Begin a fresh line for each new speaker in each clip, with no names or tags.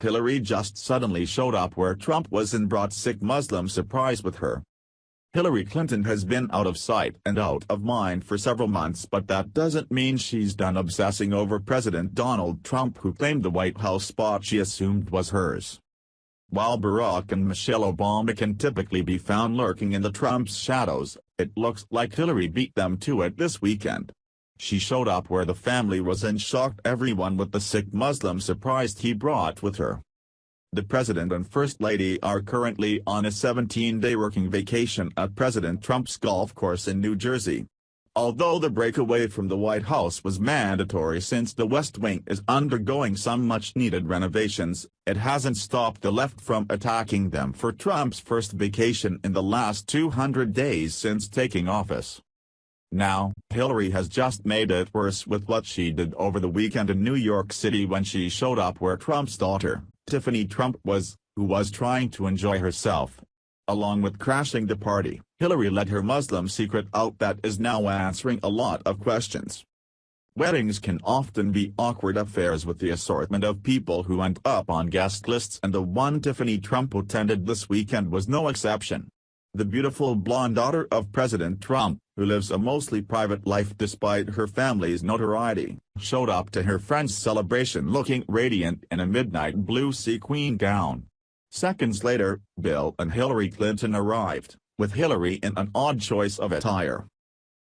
Hillary just suddenly showed up where Trump was and brought sick Muslim surprise with her. Hillary Clinton has been out of sight and out of mind for several months, but that doesn't mean she's done obsessing over President Donald Trump, who claimed the White House spot she assumed was hers. While Barack and Michelle Obama can typically be found lurking in the Trump's shadows, it looks like Hillary beat them to it this weekend. She showed up where the family was and shocked everyone with the sick Muslim surprise he brought with her. The President and First Lady are currently on a 17-day working vacation at President Trump's golf course in New Jersey. Although the breakaway from the White House was mandatory since the West Wing is undergoing some much-needed renovations, it hasn't stopped the left from attacking them for Trump's first vacation in the last 200 days since taking office. Now, Hillary has just made it worse with what she did over the weekend in New York City when she showed up where Trump's daughter, Tiffany Trump, who was trying to enjoy herself. Along with crashing the party, Hillary let her Muslim secret out that is now answering a lot of questions. Weddings can often be awkward affairs with the assortment of people who end up on guest lists, and the one Tiffany Trump attended this weekend was no exception. The beautiful blonde daughter of President Trump, who lives a mostly private life despite her family's notoriety, showed up to her friend's celebration looking radiant in a midnight blue sequin gown. Seconds later, Bill and Hillary Clinton arrived, with Hillary in an odd choice of attire.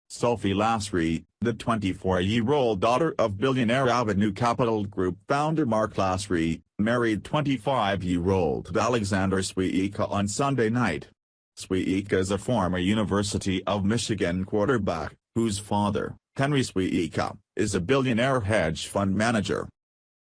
Sophie Lasry, the 24-year-old daughter of billionaire Avenue Capital Group founder Mark Lasry, married 25-year-old Alexander Swiecka on Sunday night. Swiecka is a former University of Michigan quarterback, whose father, Henry Swiecka, is a billionaire hedge fund manager.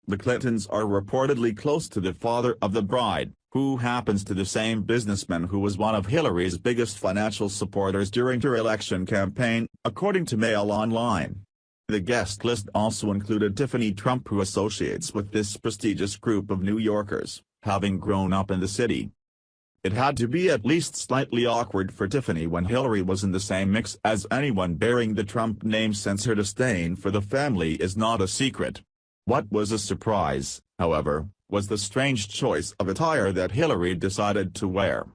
The Clintons are reportedly close to the father of the bride, who happens to be the same businessman who was one of Hillary's biggest financial supporters during her election campaign, according to Mail Online. The guest list also included Tiffany Trump, who associates with this prestigious group of New Yorkers, having grown up in the city. It had to be at least slightly awkward for Tiffany when Hillary was in the same mix as anyone bearing the Trump name, since her disdain for the family is not a secret. What was a surprise, however, was the strange choice of attire that Hillary decided to wear.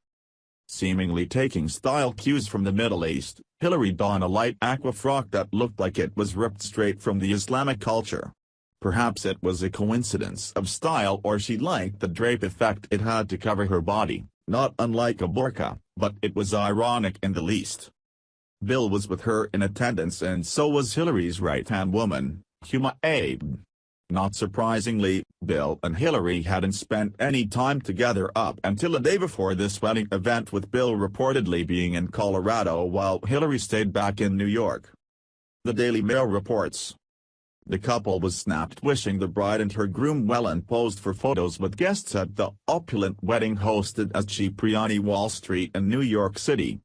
Seemingly taking style cues from the Middle East, Hillary donned a light aqua frock that looked like it was ripped straight from the Islamic culture. Perhaps it was a coincidence of style, or she liked the drape effect it had to cover her body, not unlike a burqa, but it was ironic in the least. Bill was with her in attendance, and so was Hillary's right-hand woman, Huma Abed. Not surprisingly, Bill and Hillary hadn't spent any time together up until a day before this wedding event, with Bill reportedly being in Colorado while Hillary stayed back in New York. The Daily Mail reports. The couple was snapped wishing the bride and her groom well and posed for photos with guests at the opulent wedding hosted at Cipriani Wall Street in New York City.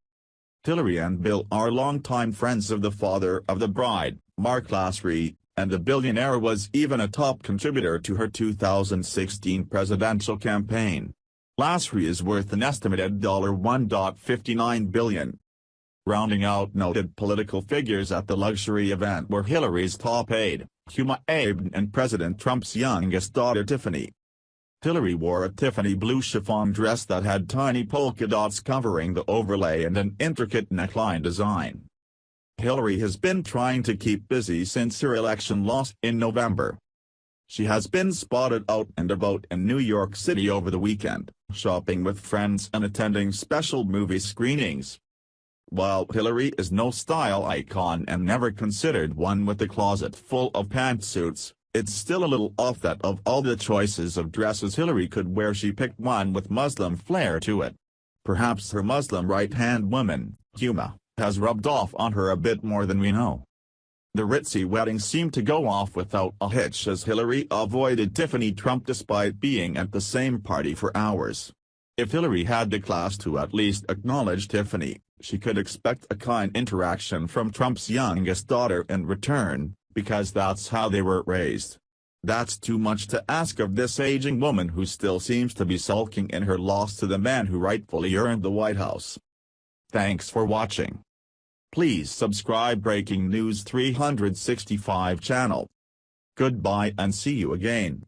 Hillary and Bill are longtime friends of the father of the bride, Mark Lasry, and the billionaire was even a top contributor to her 2016 presidential campaign. Lasry is worth an estimated $1.59 billion. Rounding out noted political figures at the luxury event were Hillary's top aide, Huma Abed, and President Trump's youngest daughter Tiffany. Hillary wore a Tiffany blue chiffon dress that had tiny polka dots covering the overlay and an intricate neckline design. Hillary has been trying to keep busy since her election loss in November. She has been spotted out and about in New York City over the weekend, shopping with friends and attending special movie screenings. While Hillary is no style icon and never considered one with a closet full of pantsuits, it's still a little off that of all the choices of dresses Hillary could wear, she picked one with Muslim flair to it. Perhaps her Muslim right-hand woman, Huma, has rubbed off on her a bit more than we know. The ritzy wedding seemed to go off without a hitch as Hillary avoided Tiffany Trump despite being at the same party for hours. If Hillary had the class to at least acknowledge Tiffany, she could expect a kind interaction from Trump's youngest daughter in return, because that's how they were raised. That's too much to ask of this aging woman who still seems to be sulking in her loss to the man who rightfully earned the White House. Thanks for watching. Please subscribe Breaking News 365 channel. Goodbye and see you again.